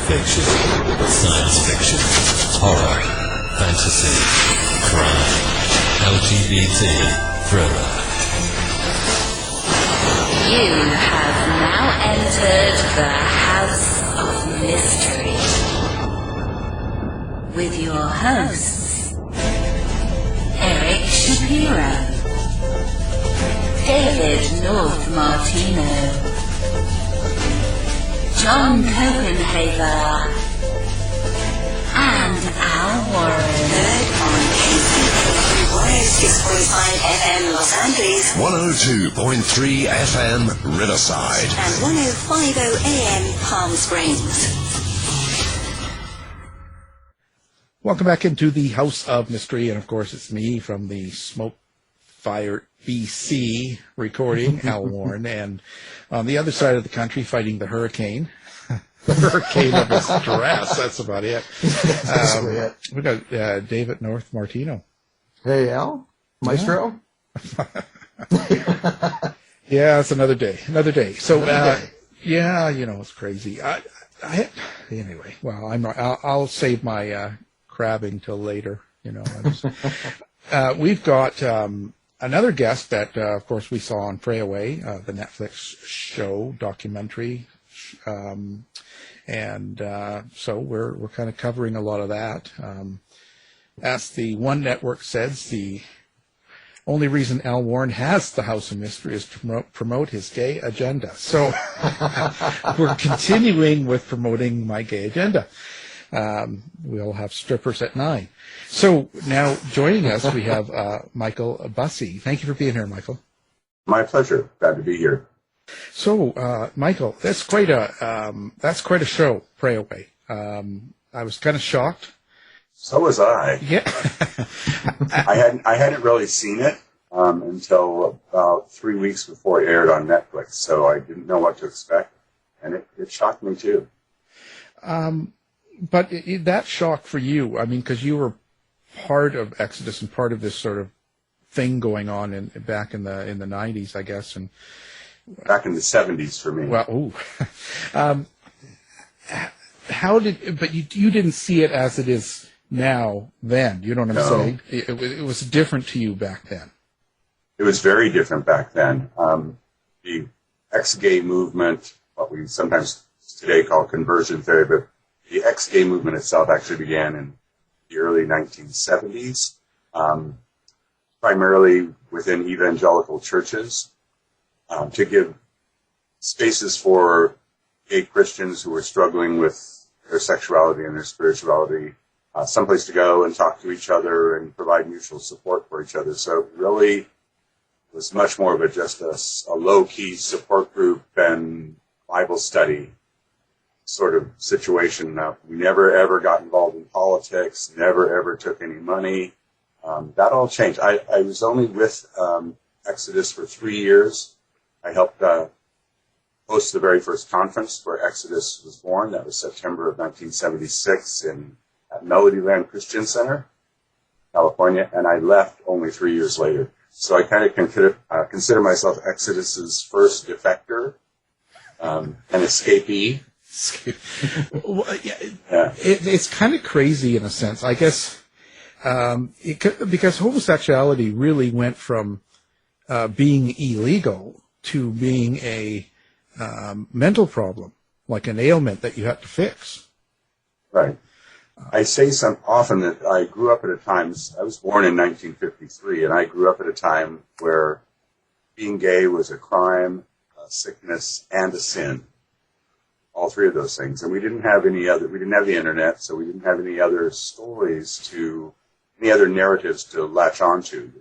fiction, science fiction, horror, fantasy, crime, LGBT, thriller. You have now entered the House of Mystery with your hosts, Eric Shapiro, David North Martino, John Copenhaver, and Al Warren. Heard on KCAA 106.5 FM Los Angeles, 102.3 FM Riverside, and 105.0 AM Palm Springs. Welcome back into the House of Mystery, and of course it's me from the Smoke Fire BC recording, Al Warren, and on the other side of the country fighting the hurricane. The hurricane of stress, that's about it. We got David North Martino. Hey, Al? Maestro? Yeah, it's another day. So, yeah, you know, it's crazy. Anyway, well, I'll save my crabbing till later, you know. We've got another guest that, of course, we saw on Pray Away, the Netflix show, documentary, and so we're kind of covering a lot of that. As the One Network says, the only reason Al Warren has the House of Mystery is to promote his gay agenda. So we're continuing with promoting my gay agenda. We'll have strippers at 9. So now joining us, we have Michael Bussee. Thank you for being here, Michael. My pleasure. Glad to be here. So, Michael, that's quite a show, Pray Away. I was kind of shocked. So was I. Yeah. I hadn't really seen it until about 3 weeks before it aired on Netflix, so I didn't know what to expect, and it shocked me too. But that shock for you, I mean, because you were part of Exodus and part of this sort of thing going on back in the 90s, I guess, and back in the 70s for me. Well, but you didn't see it as it is now then, you know what I'm saying? It was different to you back then. It was very different back then. The ex-gay movement, what we sometimes today call conversion therapy, but the ex-gay movement itself actually began in the early 1970s, primarily within evangelical churches, to give spaces for gay Christians who were struggling with their sexuality and their spirituality, someplace to go and talk to each other and provide mutual support for each other. So it really was much more of just a low-key support group and Bible study sort of situation. We never, ever got involved in politics, never, ever took any money. That all changed. I was only with Exodus for 3 years. I helped host the very first conference where Exodus was born. That was September of 1976 at Melodyland Christian Center, California, and I left only 3 years later. So I kind of consider myself Exodus's first defector, an escapee. Well, yeah. It's kind of crazy in a sense, I guess, because homosexuality really went from being illegal to being a mental problem, like an ailment that you had to fix. Right. I say often that I grew up at a time, I was born in 1953, and I grew up at a time where being gay was a crime, a sickness, and a sin. All three of those things. And we didn't have the internet, so we didn't have any other any other narratives to latch onto.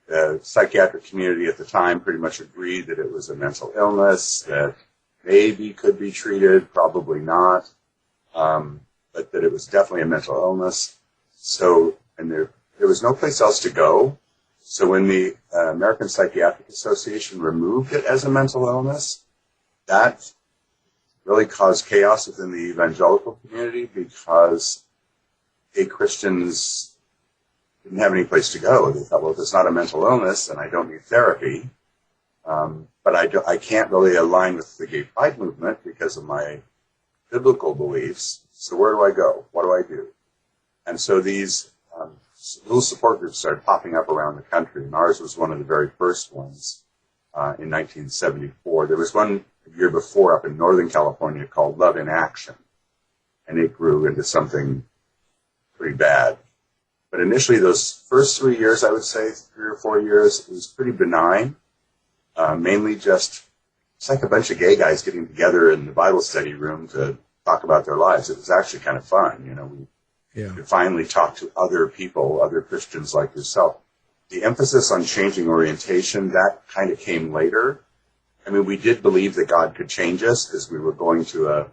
The psychiatric community at the time pretty much agreed that it was a mental illness, that maybe could be treated, probably not, but that it was definitely a mental illness. So, and there was no place else to go. So when the American Psychiatric Association removed it as a mental illness, that really caused chaos within the evangelical community because gay Christians didn't have any place to go. They thought, well, if it's not a mental illness, then I don't need therapy. But I can't really align with the gay pride movement because of my biblical beliefs. So where do I go? What do I do? And so these little support groups started popping up around the country, and ours was one of the very first ones in 1974. There was one a year before up in Northern California called Love in Action, and it grew into something pretty bad. But initially, those first 3 years, I would say, 3 or 4 years, it was pretty benign, mainly just it's like a bunch of gay guys getting together in the Bible study room to talk about their lives. It was actually kind of fun, We could finally talk to other people, other Christians like yourself. The emphasis on changing orientation, that kind of came later. I mean, we did believe that God could change us because we were going to a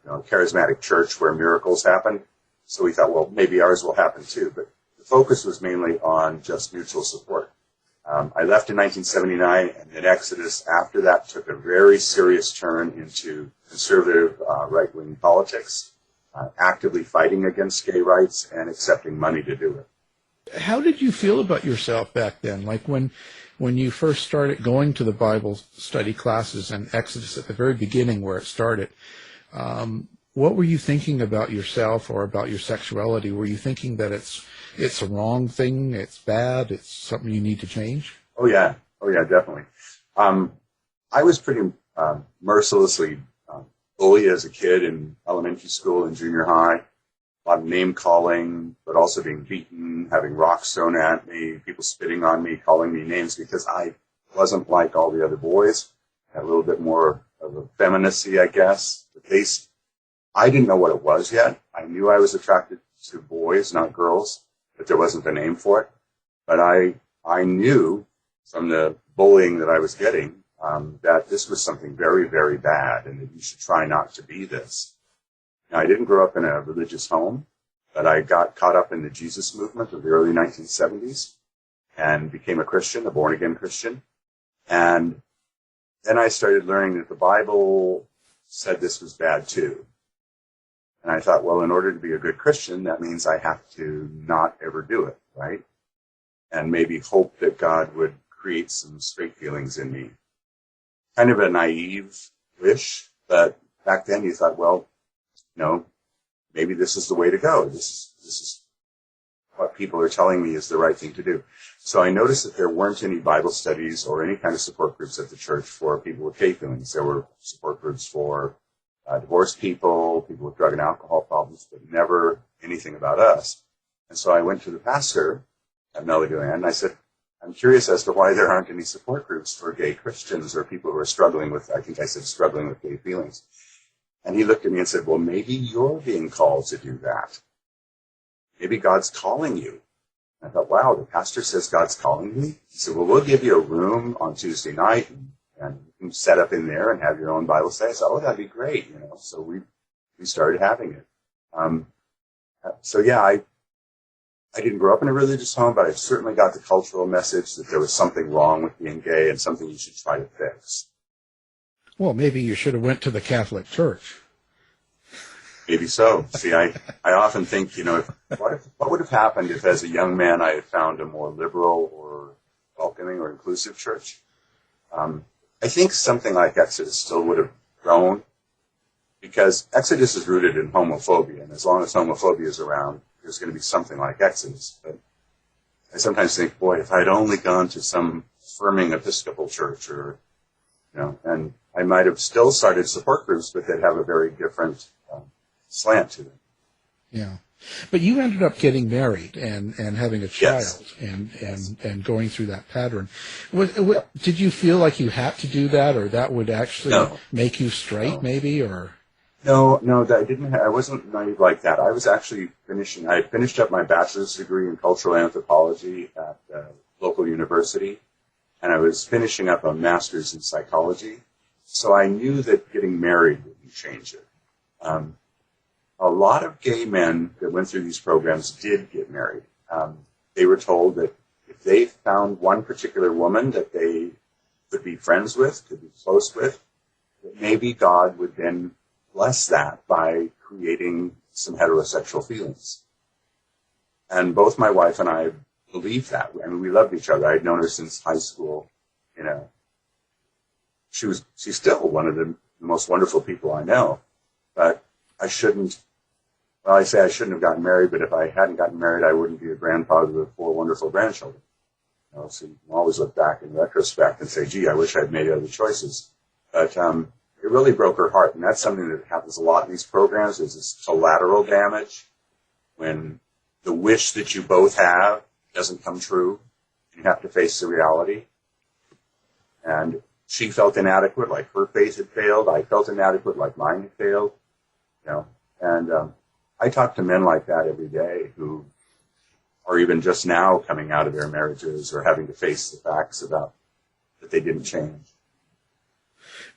charismatic church where miracles happened. So we thought, well, maybe ours will happen too. But the focus was mainly on just mutual support. I left in 1979, and then Exodus after that took a very serious turn into conservative right-wing politics, actively fighting against gay rights and accepting money to do it. How did you feel about yourself back then? Like when you first started going to the Bible study classes and Exodus at the very beginning where it started, what were you thinking about yourself or about your sexuality? Were you thinking that it's a wrong thing, it's bad, it's something you need to change? Oh yeah, definitely. I was pretty mercilessly bullied as a kid in elementary school and junior high. A lot of name calling, but also being beaten, having rocks thrown at me, people spitting on me, calling me names because I wasn't like all the other boys. Had a little bit more of a femininity, I guess. I didn't know what it was yet. I knew I was attracted to boys, not girls, but there wasn't a name for it. But I knew from the bullying that I was getting that this was something very, very bad and that you should try not to be this. Now, I didn't grow up in a religious home, but I got caught up in the Jesus movement of the early 1970s and became a Christian, a born-again Christian. And then I started learning that the Bible said this was bad too. And I thought, well, in order to be a good Christian, that means I have to not ever do it, right? And maybe hope that God would create some straight feelings in me. Kind of a naive wish, but back then you thought, well, maybe this is the way to go. This is what people are telling me is the right thing to do. So I noticed that there weren't any Bible studies or any kind of support groups at the church for people with gay feelings. There were support groups for divorced people, people with drug and alcohol problems, but never anything about us. And so I went to the pastor at Melody Land, and I said, I'm curious as to why there aren't any support groups for gay Christians or people who are struggling with gay feelings. And he looked at me and said, well, maybe you're being called to do that. Maybe God's calling you. And I thought, wow, the pastor says God's calling me? He said, well, we'll give you a room on Tuesday night and you can set up in there and have your own Bible study. I said, oh, that'd be great, So we started having it. I didn't grow up in a religious home, but I certainly got the cultural message that there was something wrong with being gay and something you should try to fix. Well, maybe you should have went to the Catholic Church. Maybe so. See, I often think, what would have happened if as a young man I had found a more liberal or welcoming or inclusive church? I think something like Exodus still would have grown because Exodus is rooted in homophobia, and as long as homophobia is around, there's going to be something like Exodus. But I sometimes think, boy, if I'd only gone to some affirming Episcopal church and I might have still started support groups, but they'd have a very different slant to them. Yeah. But you ended up getting married and having a child. Yes. and going through that pattern. Did you feel like you had to do that, or that would actually make you straight, maybe, or? No, that I wasn't naive like that. I was actually I finished up my bachelor's degree in cultural anthropology at a local university, and I was finishing up a master's in psychology. So I knew that getting married wouldn't change it. A lot of gay men that went through these programs did get married. They were told that if they found one particular woman that they could be friends with, could be close with, that maybe God would then bless that by creating some heterosexual feelings. And both my wife and I believed that. I mean, we loved each other. I'd known her since high school. She's still one of the most wonderful people I know. but I shouldn't. Well, I say I shouldn't have gotten married, but if I hadn't gotten married, I wouldn't be a grandfather of 4 wonderful grandchildren. So you can always look back in retrospect and say, gee, I wish I'd made other choices. But it really broke her heart, and that's something that happens a lot in these programs, is this collateral damage when the wish that you both have doesn't come true. You have to face the reality. And she felt inadequate, like her faith had failed. I felt inadequate, like mine had failed. And I talk to men like that every day who are even just now coming out of their marriages or having to face the facts about that they didn't change.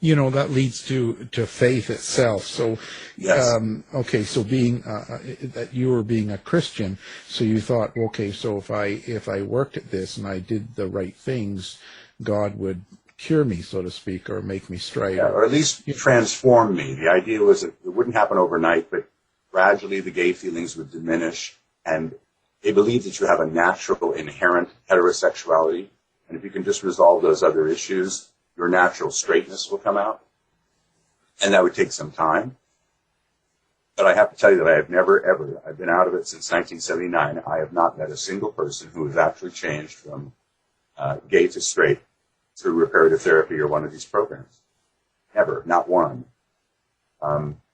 That leads to faith itself. So, yes. Okay, so being that you were being a Christian, so you thought, okay, so if I worked at this and I did the right things, God would cure me, so to speak, or make me straight. Yeah, or at least transform me. The idea was that it wouldn't happen overnight, but gradually the gay feelings would diminish, and they believe that you have a natural, inherent heterosexuality, and if you can just resolve those other issues, your natural straightness will come out, and that would take some time. But I have to tell you that I have never, ever, I've been out of it since 1979, I have not met a single person who has actually changed from gay to straight through reparative therapy or one of these programs. Never, not one.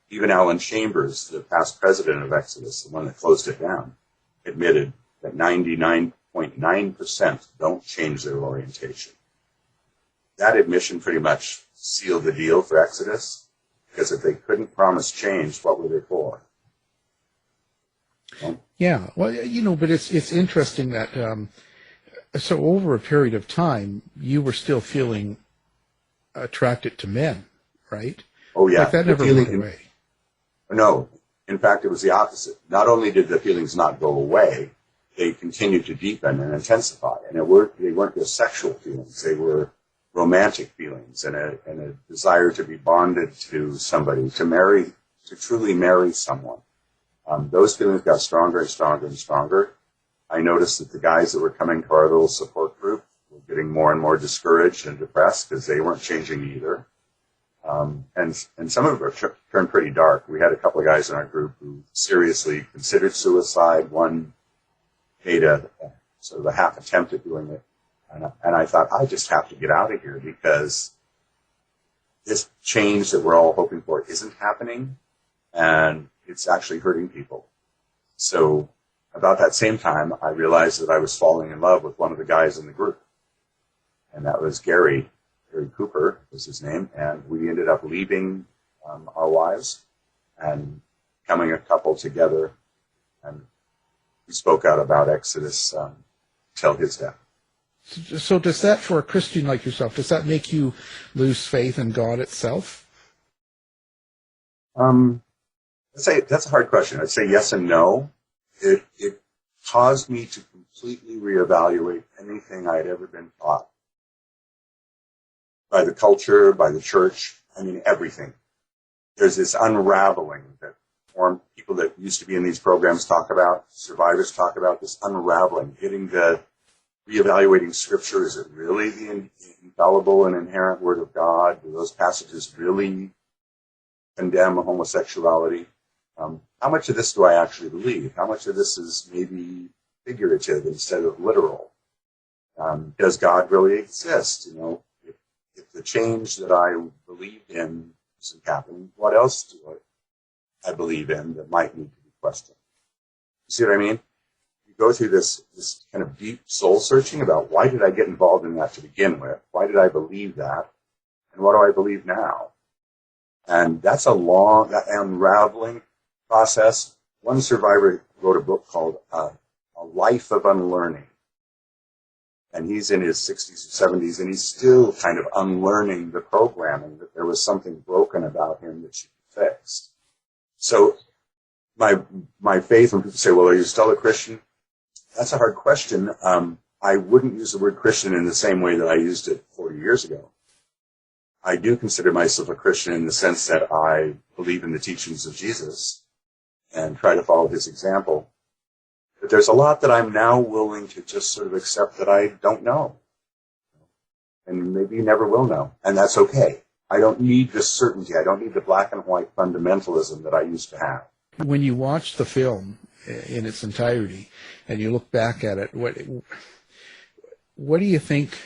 Even Alan Chambers, the past president of Exodus, the one that closed it down, admitted that 99.9% don't change their orientation. That admission pretty much sealed the deal for Exodus, because if they couldn't promise change, what were they for? Yeah, well, but it's interesting that so over a period of time, you were still feeling attracted to men, right? Oh, yeah. Like that never went away. No. In fact, it was the opposite. Not only did the feelings not go away, they continued to deepen and intensify. And they weren't just sexual feelings. They were romantic feelings and a desire to be bonded to somebody, to truly marry someone. Those feelings got stronger and stronger and stronger. I noticed that the guys that were coming to our little support group were getting more and more discouraged and depressed because they weren't changing either. And some of them turned pretty dark. We had a couple of guys in our group who seriously considered suicide. One made a sort of a half attempt at doing it. And I thought, I just have to get out of here because this change that we're all hoping for isn't happening, and it's actually hurting people. So about that same time, I realized that I was falling in love with one of the guys in the group, and that was Gary Cooper was his name, and we ended up leaving our wives and becoming a couple together, and we spoke out about Exodus till his death. So does that, for a Christian like yourself, does that make you lose faith in God itself? I'd say that's a hard question. I'd say yes and no. It caused me to completely reevaluate anything I'd ever been taught by the culture, by the church. I mean, everything. There's this unraveling that people that used to be in these programs talk about, survivors talk about, this unraveling, reevaluating Scripture. Is it really the infallible and inherent Word of God? Do those passages really condemn homosexuality? How much of this do I actually believe? How much of this is maybe figurative instead of literal? Does God really exist? If the change that I believed in isn't happening, what else do I believe in that might need to be questioned? You see what I mean? Go through this kind of deep soul searching about why did I get involved in that to begin with? Why did I believe that? And what do I believe now? And that's a long unraveling process. One survivor wrote a book called A Life of Unlearning. And he's in his 60s or 70s, and he's still kind of unlearning the programming, that there was something broken about him that should be fixed. So my faith, when people say, well, are you still a Christian? That's a hard question. I wouldn't use the word Christian in the same way that I used it 40 years ago. I do consider myself a Christian in the sense that I believe in the teachings of Jesus and try to follow his example. But there's a lot that I'm now willing to just sort of accept that I don't know. And maybe you never will know. And that's okay. I don't need the certainty. I don't need the black and white fundamentalism that I used to have. When you watch the film in its entirety and you look back at it, what do you think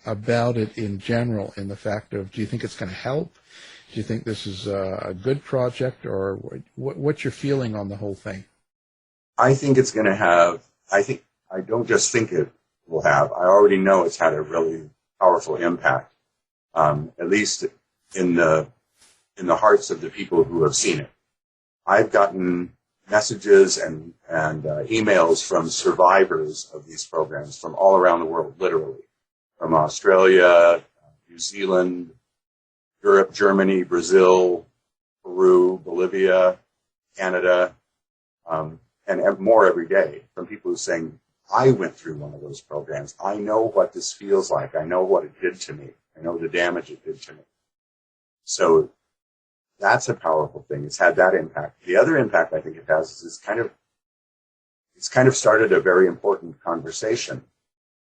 about it in general, in the fact of, do you think it's going to help? Do you think this is a good project, or what's your feeling on the whole thing? I think it's going to have, I don't just think it will have, I already know it's had a really powerful impact, at least in the hearts of the people who have seen it. I've gotten messages and emails from survivors of these programs from all around the world, literally, from Australia, New Zealand, Europe, Germany, Brazil, Peru, Bolivia, Canada, and more every day, from people who are saying, I went through one of those programs. I know what this feels like. I know what it did to me. I know the damage it did to me. So that's a powerful thing. It's had that impact. The other impact I think it has is it's kind of started a very important conversation.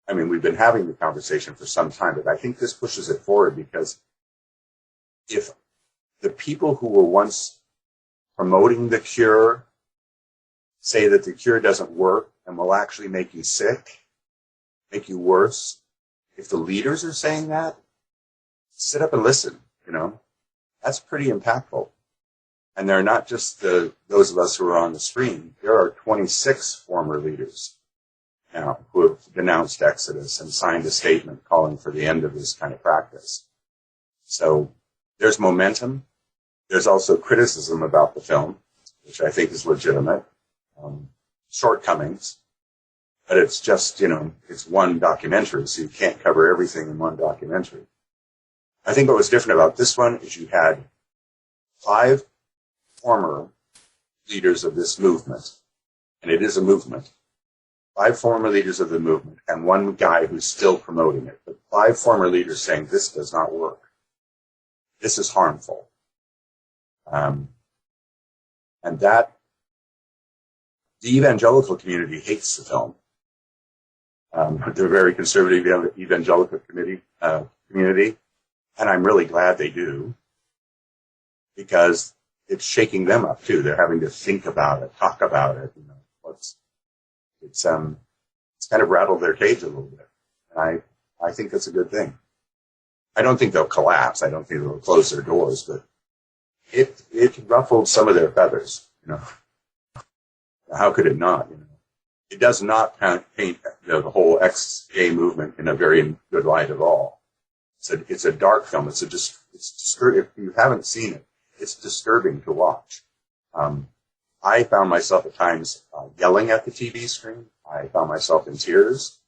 I mean, we've been having the conversation for some time, but I think this pushes it forward, because if the people who were once promoting the cure say that the cure doesn't work and will actually make you sick, make you worse, if the leaders are saying that, sit up and listen, That's pretty impactful. And they're not just those of us who are on the screen. There are 26 former leaders now who have denounced Exodus and signed a statement calling for the end of this kind of practice. So there's momentum. There's also criticism about the film, which I think is legitimate. Shortcomings. But it's just, it's one documentary, so you can't cover everything in one documentary. I think what was different about this one is you had 5 former leaders of this movement, and it is a movement. 5 former leaders of the movement, and one guy who's still promoting it. But 5 former leaders saying this does not work. This is harmful. And that, the evangelical community hates the film. They're a very conservative evangelical community, and I'm really glad they do, because it's shaking them up too. They're having to think about it, talk about it. It's kind of rattled their cage a little bit, and I think that's a good thing. I don't think they'll collapse. I don't think they'll close their doors, but it ruffled some of their feathers. How could it not? It does not paint the whole ex-gay movement in a very good light at all. It's a dark film. It's disturbing. If you haven't seen it, it's disturbing to watch. I found myself at times yelling at the TV screen. I found myself in tears,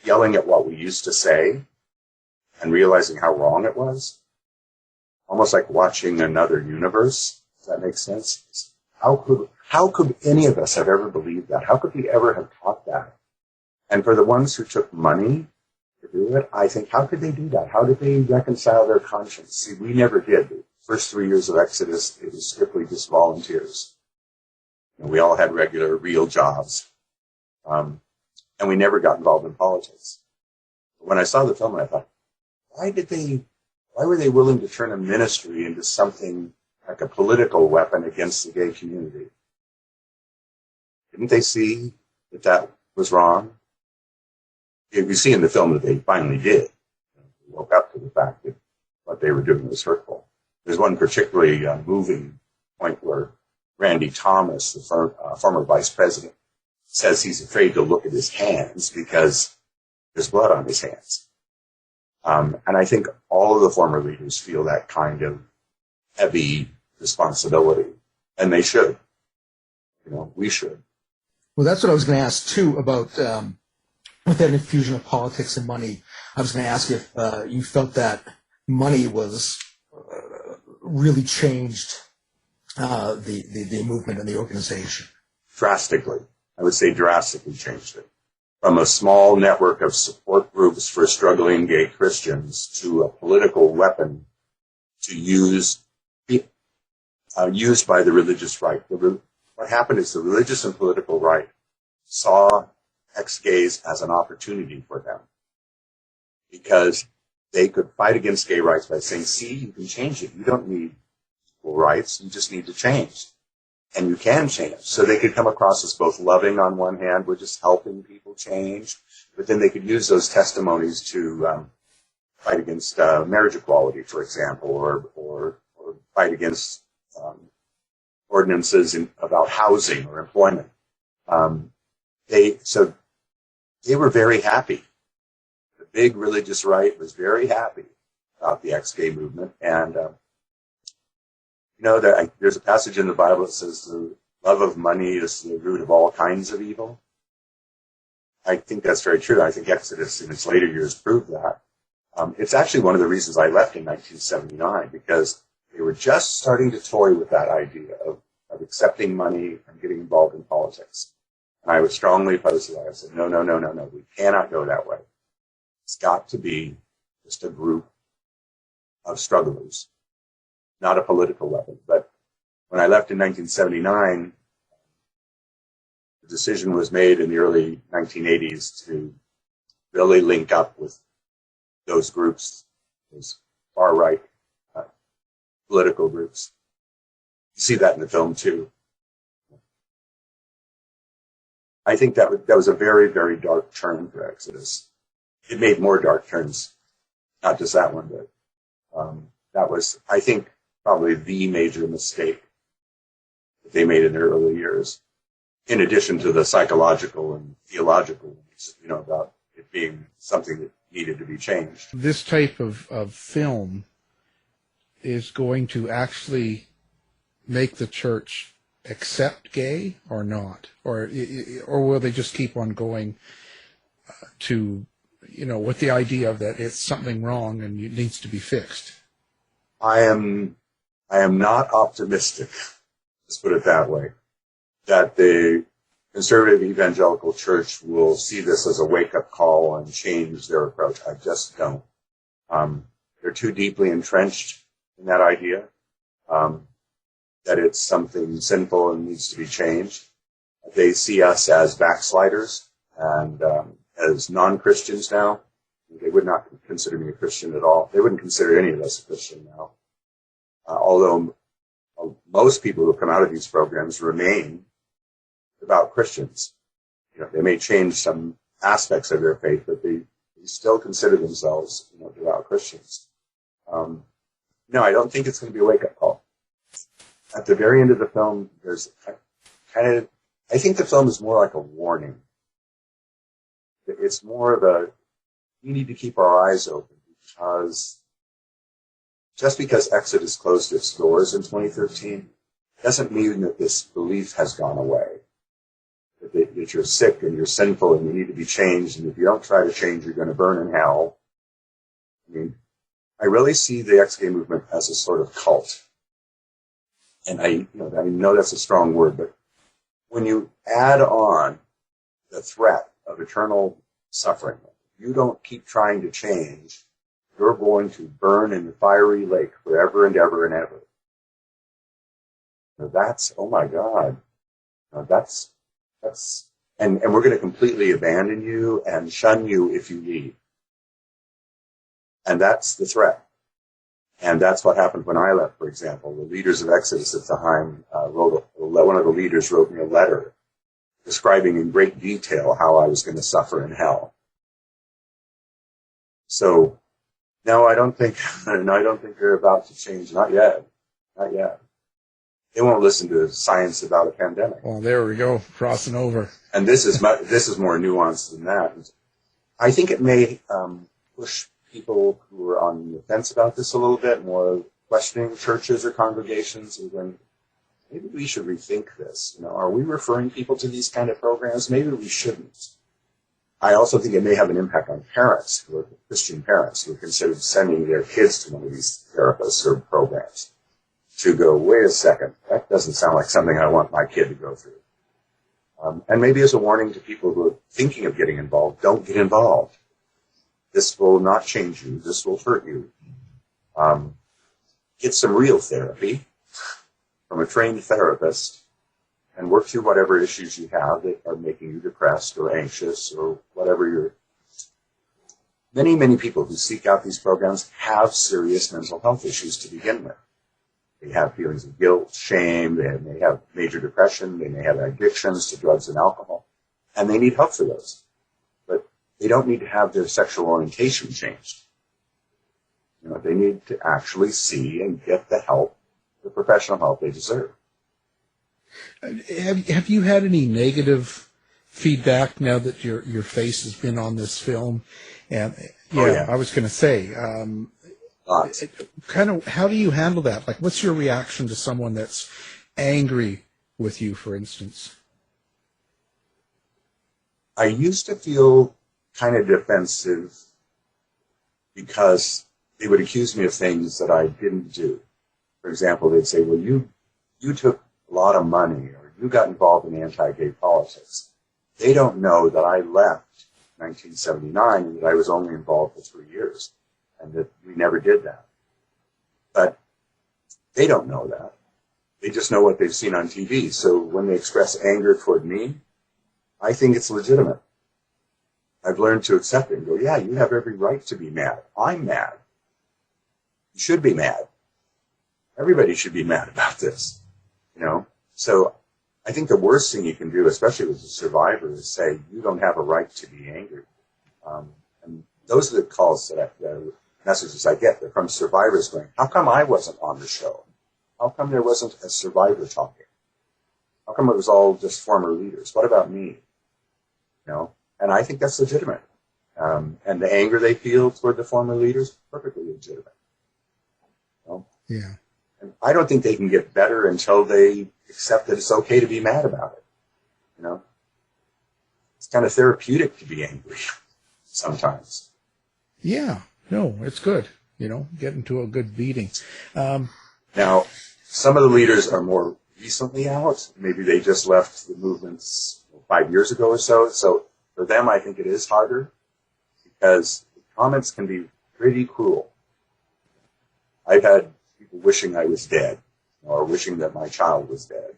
yelling at what we used to say and realizing how wrong it was. Almost like watching another universe. Does that make sense? How could any of us have ever believed that? How could we ever have taught that? And for the ones who took money to do it, I think, how could they do that? How did they reconcile their conscience? See, we never did. The first 3 years of Exodus, it was strictly just volunteers. We all had regular, real jobs. And we never got involved in politics. When I saw the film, I thought, why were they willing to turn a ministry into something like a political weapon against the gay community? Didn't they see that was wrong? You see in the film that they finally did. They woke up to the fact that what they were doing was hurtful. There's one particularly moving point where Randy Thomas, the former vice president, says he's afraid to look at his hands because there's blood on his hands. And I think all of the former leaders feel that kind of heavy responsibility, and they should. We should. Well, that's what I was going to ask too about with that infusion of politics and money. I was going to ask if you felt that money was really changed the movement and the organization. Drastically. I would say drastically changed it. From a small network of support groups for struggling gay Christians to a political weapon to used by the religious right. What happened is the religious and political right saw ex-gays as an opportunity for them, because they could fight against gay rights by saying, see, you can change it. You don't need equal rights. You just need to change. And you can change. So they could come across as both loving on one hand, we're just helping people change, but then they could use those testimonies to fight against marriage equality, for example, or fight against ordinances about housing or employment. So they were very happy. The big religious right was very happy about the ex-gay movement. And, there's a passage in the Bible that says the love of money is the root of all kinds of evil. I think that's very true. I think Exodus in its later years proved that. It's actually one of the reasons I left in 1979, because they were just starting to toy with that idea of accepting money and getting involved in politics. And I was strongly opposed to that. I said, no, we cannot go that way. It's got to be just a group of strugglers, not a political weapon. But when I left in 1979, the decision was made in the early 1980s to really link up with those groups, those far-right political groups. You see that in the film, too. I think that was a very, very dark turn for Exodus. It made more dark turns, not just that one, but that was, I think, probably the major mistake that they made in their early years, in addition to the psychological and theological ones, about it being something that needed to be changed. This type of film is going to actually make the church accept gay or not? Or will they just keep on going to, with the idea that it's something wrong and it needs to be fixed? I am not optimistic, let's put it that way, that the conservative evangelical church will see this as a wake-up call and change their approach. I just don't. They're too deeply entrenched in that idea, that it's something sinful and needs to be changed. They see us as backsliders and as non-Christians now. They would not consider me a Christian at all. They wouldn't consider any of us a Christian now. Although most people who come out of these programs remain devout Christians. They may change some aspects of their faith, but they still consider themselves, devout Christians. No, I don't think it's going to be a wake-up call. At the very end of the film, I think the film is more like a warning. It's more of we need to keep our eyes open, because just because Exodus closed its doors in 2013 doesn't mean that this belief has gone away. That you're sick and you're sinful and you need to be changed, and if you don't try to change, you're going to burn in hell. I really see the ex-gay movement as a sort of cult. And I know that's a strong word, but when you add on the threat of eternal suffering, you don't keep trying to change, you're going to burn in the fiery lake forever and ever and ever. That's, oh my God, that's, and we're going to completely abandon you and shun you if you leave. And that's the threat. And that's what happened when I left, for example. The leaders of Exodus at the time one of the leaders wrote me a letter describing in great detail how I was going to suffer in hell. So, no, I don't think they're about to change. Not yet. Not yet. They won't listen to science about a pandemic. Well, there we go, crossing over. And this is more nuanced than that. I think it may push people who are on the fence about this a little bit, more questioning churches or congregations, and going, maybe we should rethink this. Are we referring people to these kind of programs? Maybe we shouldn't. I also think it may have an impact on parents, who are Christian parents, who are considered sending their kids to one of these therapists or programs, to go, wait a second, that doesn't sound like something I want my kid to go through. And maybe as a warning to people who are thinking of getting involved, don't get involved. This will not change you. This will hurt you. Get some real therapy from a trained therapist and work through whatever issues you have that are making you depressed or anxious or whatever many, many people who seek out these programs have serious mental health issues to begin with. They have feelings of guilt, shame, they may have major depression, they may have addictions to drugs and alcohol, and they need help for those. But they don't need to have their sexual orientation changed. They need to actually see and get the help, the professional help they deserve. Have you had any negative feedback now that your face has been on this film? And yeah. I was going to say, kind of, how do you handle that? Like, what's your reaction to someone that's angry with you, for instance? I used to feel kind of defensive because they would accuse me of things that I didn't do. For example, they'd say, well, you took a lot of money, or you got involved in anti-gay politics. They don't know that I left in 1979 and that I was only involved for 3 years and that we never did that. But they don't know that. They just know what they've seen on TV. So when they express anger toward me, I think it's legitimate. I've learned to accept it and go, yeah, you have every right to be mad. I'm mad. You should be mad. Everybody should be mad about this, So I think the worst thing you can do, especially as a survivor, is say, you don't have a right to be angry. And those are the calls the messages I get. They're from survivors going, how come I wasn't on the show? How come there wasn't a survivor talking? How come it was all just former leaders? What about me? And I think that's legitimate. And the anger they feel toward the former leaders, perfectly legitimate. Yeah. And I don't think they can get better until they accept that it's okay to be mad about it. It's kind of therapeutic to be angry sometimes. Yeah. No, it's good. Get into a good beating. Now, some of the leaders are more recently out. Maybe they just left the movements 5 years ago or so. So for them, I think it is harder because the comments can be pretty cruel. I've had people wishing I was dead or wishing that my child was dead.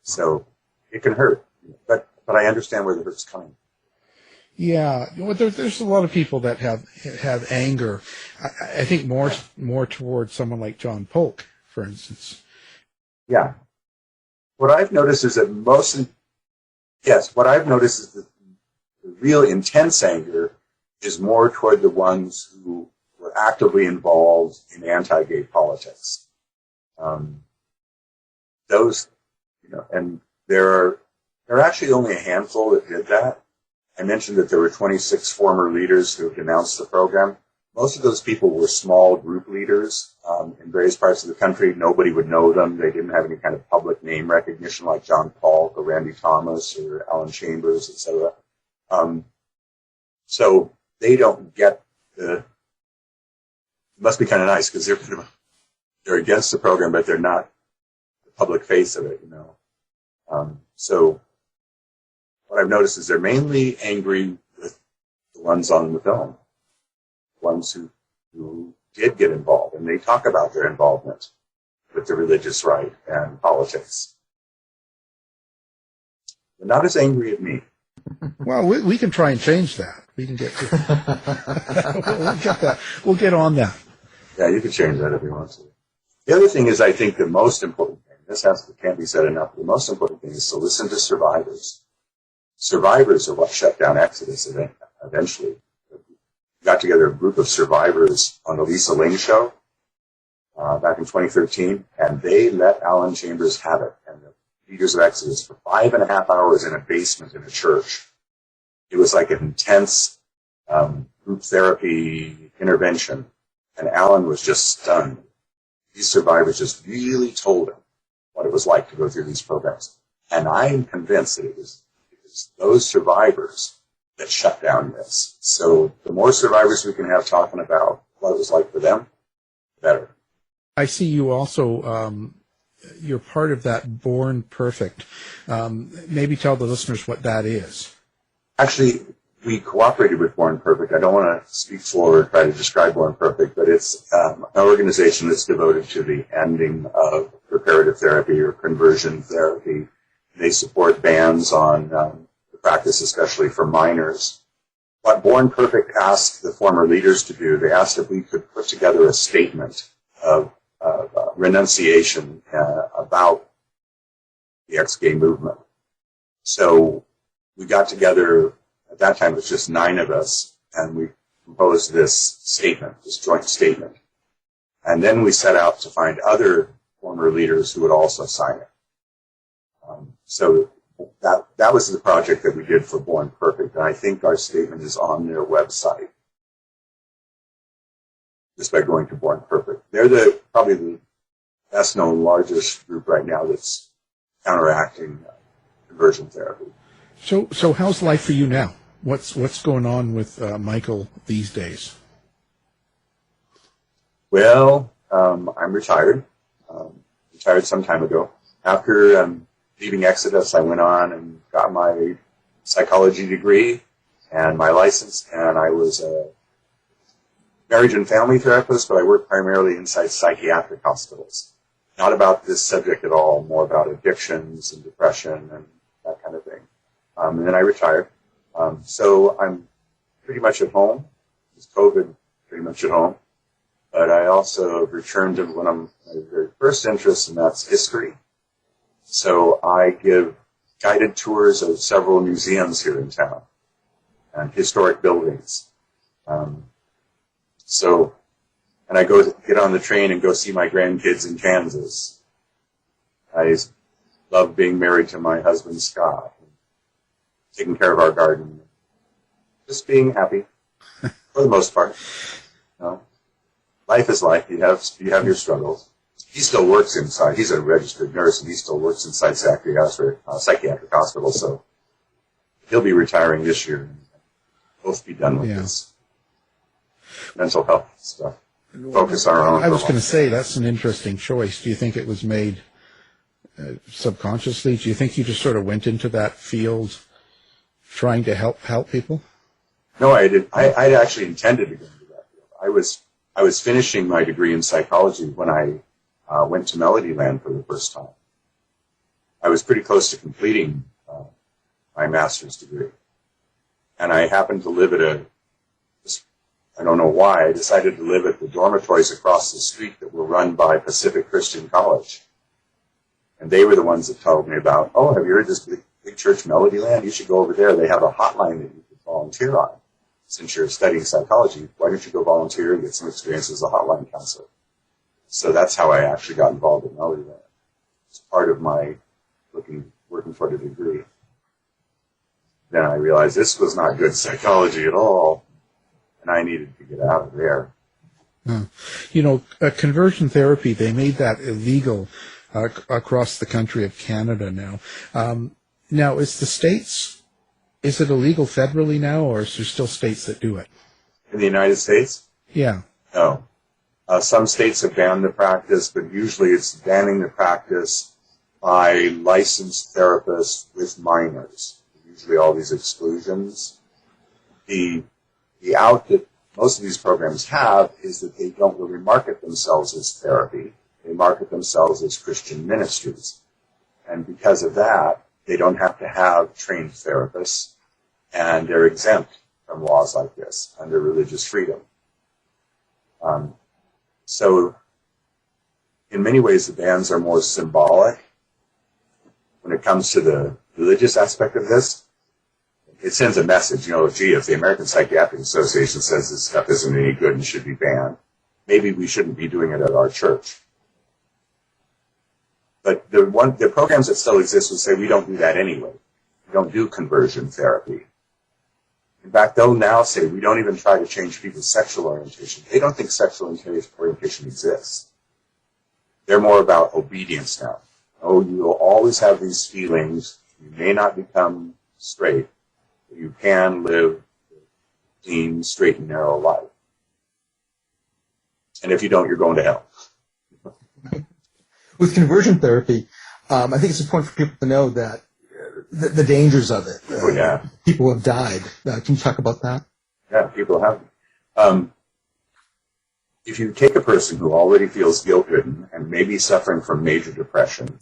So it can hurt. But I understand where the hurt's coming. Yeah, there's a lot of people that have anger. I think more towards someone like John Polk, for instance. Yeah. What I've noticed is that the real intense anger is more toward the ones who were actively involved in anti-gay politics. And there are actually only a handful that did that. I mentioned that there were 26 former leaders who denounced the program. Most of those people were small group leaders in various parts of the country. Nobody would know them. They didn't have any kind of public name recognition like John Paul or Randy Thomas or Alan Chambers, etc. So they don't get it must be kind of nice because they're against the program, but they're not the public face of it, So what I've noticed is they're mainly angry with the ones on the film, ones who did get involved, and they talk about their involvement with the religious right and politics. They're not as angry at me. Well, we can try and change that. We can get we'll get that. We'll get on that. Yeah, you can change that if you want to. The other thing is, I think the most important thing, can't be said enough, the most important thing is to listen to survivors. Survivors are what shut down Exodus eventually. We got together a group of survivors on the Lisa Ling show back in 2013, and they let Alan Chambers have it, and the leaders of Exodus, for 5.5 hours in a basement in a church. It was like an intense group therapy intervention, and Alan was just stunned. These survivors just really told him what it was like to go through these programs. And I'm convinced that it was those survivors that shut down this. So the more survivors we can have talking about what it was like for them, the better. I see you also, you're part of that Born Perfect. Maybe tell the listeners what that is. Actually, we cooperated with Born Perfect. I don't want to speak for or try to describe Born Perfect, but it's an organization that's devoted to the ending of reparative therapy or conversion therapy. They support bans on the practice, especially for minors. what Born Perfect asked the former leaders to do, they asked if we could put together a statement of renunciation about the ex-gay movement. So we got together, at that time it was just 9 of us, and we composed this statement, this joint statement. And then we set out to find other former leaders who would also sign it. So that was the project that we did for Born Perfect, and I think our statement is on their website, just by going to Born Perfect. They're probably the best known, largest group right now that's counteracting conversion therapy. So how's life for you now? What's going on with Michael these days? Well, I'm retired. Retired some time ago. After leaving Exodus, I went on and got my psychology degree and my license, and I was a marriage and family therapist, but I worked primarily inside psychiatric hospitals. Not about this subject at all, more about addictions and depression and that kind of thing. And then I retired. So I'm pretty much at home. It's COVID, pretty much at home. But I also returned to one of my very first interests, and that's history. So I give guided tours of several museums here in town and historic buildings. And I go get on the train and go see my grandkids in Kansas. I love being married to my husband, Scott, taking care of our garden, just being happy for the most part. Life is life. You have your struggles. He still works inside. He's a registered nurse, and he still works inside psychiatric hospital. So he'll be retiring this year. And both be done with this mental health stuff. Focus our own. I was going to say that's an interesting choice. Do you think it was made subconsciously? Do you think you just sort of went into that field trying to help people? No, I did. I actually intended to go into that field. I was finishing my degree in psychology when I went to Melodyland for the first time. I was pretty close to completing my master's degree. And I happened to live I don't know why, I decided to live at the dormitories across the street that were run by Pacific Christian College. And they were the ones that told me about, have you heard this big church Melodyland? You should go over there. They have a hotline that you could volunteer on. Since you're studying psychology, why don't you go volunteer and get some experience as a hotline counselor? So that's how I actually got involved in Melodyland. It's part of my working for the degree. Then I realized this was not good psychology at all, and I needed to get out of there. Conversion therapy, they made that illegal across the country of Canada now. Now, is it illegal federally now, or is there still states that do it? In the United States? Yeah. No. Some states have banned the practice, but usually it's banning the practice by licensed therapists with minors. Usually all these exclusions. The out that most of these programs have is that they don't really market themselves as therapy. They market themselves as Christian ministries. And because of that, they don't have to have trained therapists, and they're exempt from laws like this under religious freedom. So in many ways, the bans are more symbolic. When it comes to the religious aspect of this, it sends a message, if the American Psychiatric Association says this stuff isn't any good and should be banned, maybe we shouldn't be doing it at our church. But the programs that still exist will say we don't do that anyway. We don't do conversion therapy. In fact, they'll now say we don't even try to change people's sexual orientation. They don't think sexual orientation exists. They're more about obedience now. You will always have these feelings. You may not become straight, but you can live a clean, straight, and narrow life. And if you don't, you're going to hell. With conversion therapy, I think it's important for people to know that the dangers of it. People have died. Can you talk about that? Yeah, people have. If you take a person who already feels guilt-ridden and maybe suffering from major depression,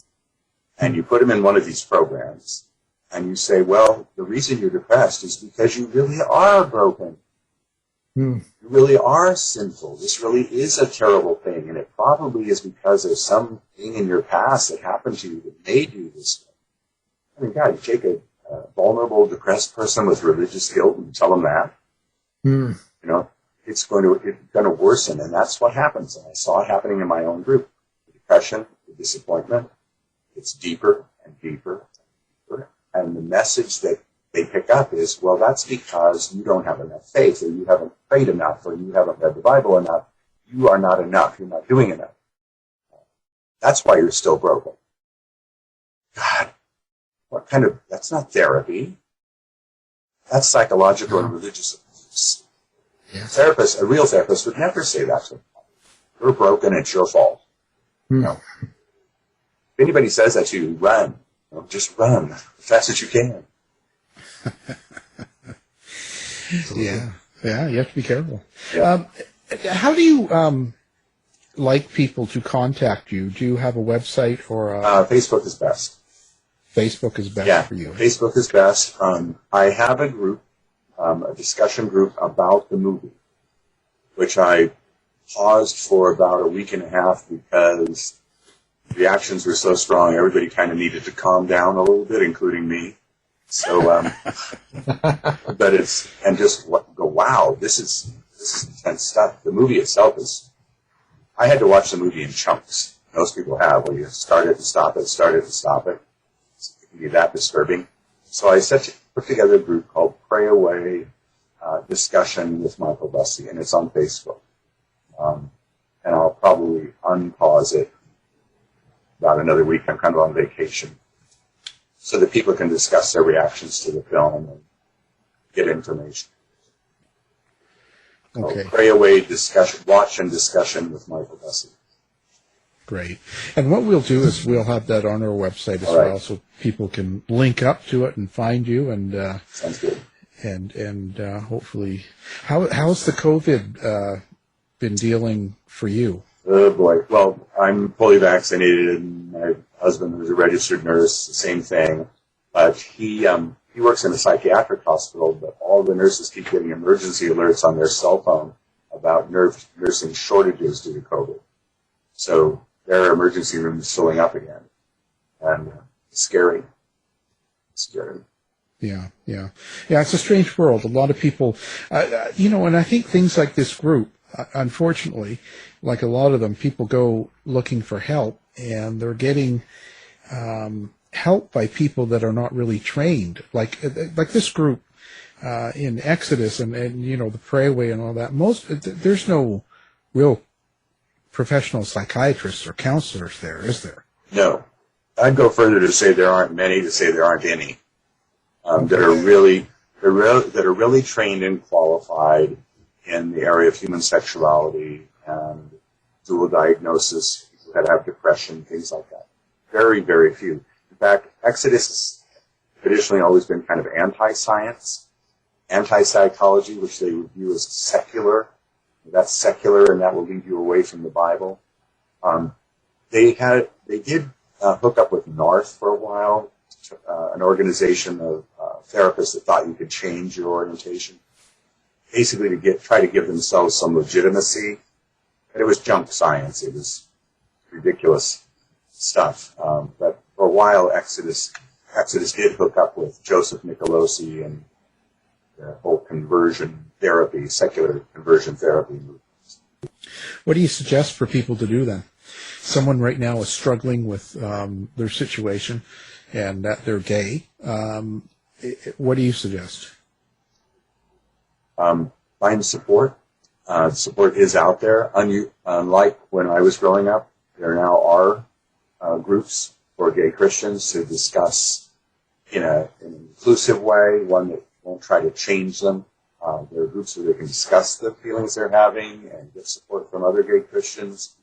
and you put them in one of these programs, and you say, well, the reason you're depressed is because you really are broken. You really are sinful. This really is a terrible thing, and it probably is because of something in your past that happened to you that made you this way. I mean, God, you take a vulnerable, depressed person with religious guilt and tell them that, you know, it's going to worsen, and that's what happens. And I saw it happening in my own group. The depression, the disappointment, it's deeper and deeper and deeper. And the message that they pick up is, well, that's because you don't have enough faith, or you haven't prayed enough, or you haven't read the Bible enough. You are not enough. You're not doing enough. That's why you're still broken. God, what kind of, that's not therapy. That's psychological and religious abuse. A real therapist would never say that to them. You're broken, it's your fault. No. If anybody says that to you, run. You know, just run as fast as you can. Yeah, you have to be careful. Yeah. How do you like people to contact you? Do you have a website or Facebook is best. Facebook is best for you? Facebook is best. I have a group, a discussion group about the movie, which I paused for about a week and a half because reactions were so strong. Everybody kind of needed to calm down a little bit, including me. So, but it's, and just go, wow, this is intense stuff. The movie itself I had to watch the movie in chunks. Most people have, where you start it and stop it, start it and stop it. It can be that disturbing. So I put together a group called Pray Away Discussion with Michael Bussee, and it's on Facebook. And I'll probably unpause it about another week. I'm kind of on vacation, so that people can discuss their reactions to the film and get information. Okay. So Pray Away Discussion, watch and discussion with Michael Bussee. Great. And what we'll do is we'll have that on our website as well, so people can link up to it and find you. And sounds good. And hopefully, how's the COVID been dealing for you? Oh boy. Well, I'm fully vaccinated, and my husband was a registered nurse, the same thing. But he works in a psychiatric hospital, but all the nurses keep getting emergency alerts on their cell phone about nursing shortages due to COVID. So their emergency room is filling up again. And it's scary. It's scary. Yeah. It's a strange world. A lot of people, and I think things like this group, unfortunately, like a lot of them, people go looking for help, and they're getting help by people that are not really trained. Like this group in Exodus and the Pray Away and all that. There's no real professional psychiatrists or counselors there, is there? No. I'd go further to say there aren't many, to say there aren't any that are really trained and qualified in the area of human sexuality and dual diagnosis, people that have depression, things like that. Very, very few. In fact, Exodus has traditionally always been kind of anti-science, anti-psychology, which they would view as secular. That's secular, and that will lead you away from the Bible. They did hook up with North for a while, an organization of therapists that thought you could change your orientation, basically to try to give themselves some legitimacy. But it was junk science. It was ridiculous stuff. But for a while, Exodus did hook up with Joseph Nicolosi and the whole conversion therapy, secular conversion therapy movement. What do you suggest for people to do then? Someone right now is struggling with their situation and that they're gay. What do you suggest? Find support. Support is out there. Unlike when I was growing up, there now are groups for gay Christians to discuss in an inclusive way, one that won't try to change them. There are groups where they can discuss the feelings they're having and get support from other gay Christians.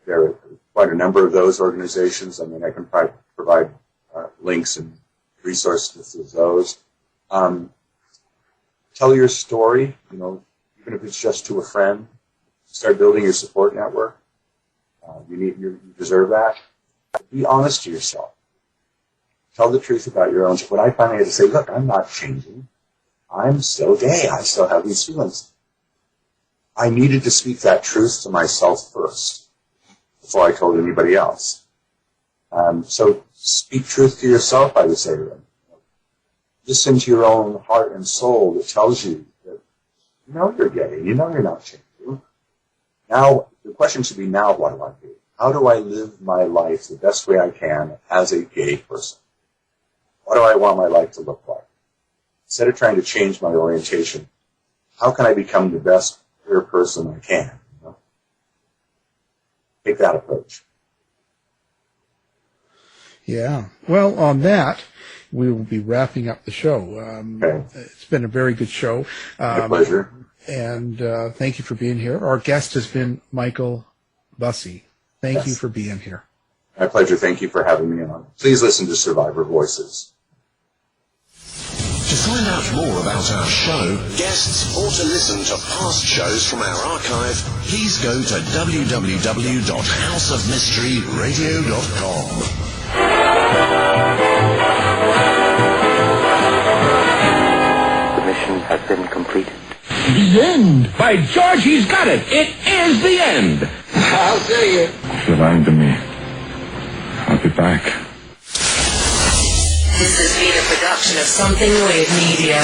There are quite a number of those organizations. I mean, I can provide links and resources to those. Tell your story, even if it's just to a friend. Start building your support network. You deserve that. Be honest to yourself. Tell the truth about your own. When I finally had to say, look, I'm not changing. I'm still gay. I still have these feelings. I needed to speak that truth to myself first before I told anybody else. So speak truth to yourself, I would say to them. Listen to your own heart and soul that tells you that you know you're gay, you know you're not changing. Now, the question should be, now what do I do? How do I live my life the best way I can as a gay person? What do I want my life to look like? Instead of trying to change my orientation, how can I become the best queer person I can? You know? Take that approach. Yeah. Well, on that, we will be wrapping up the show. Okay. It's been a very good show. My pleasure. And thank you for being here. Our guest has been Michael Bussee. Thank you for being here. My pleasure. Thank you for having me on. Please listen to Survivor Voices. To find out more about our show, guests, or to listen to past shows from our archive, please go to www.houseofmysteryradio.com. The mission has been completed. The end! By George, he's got it! It is the end! I'll tell you. If you're lying to me, I'll be back. This has been a production of Something Weird Media.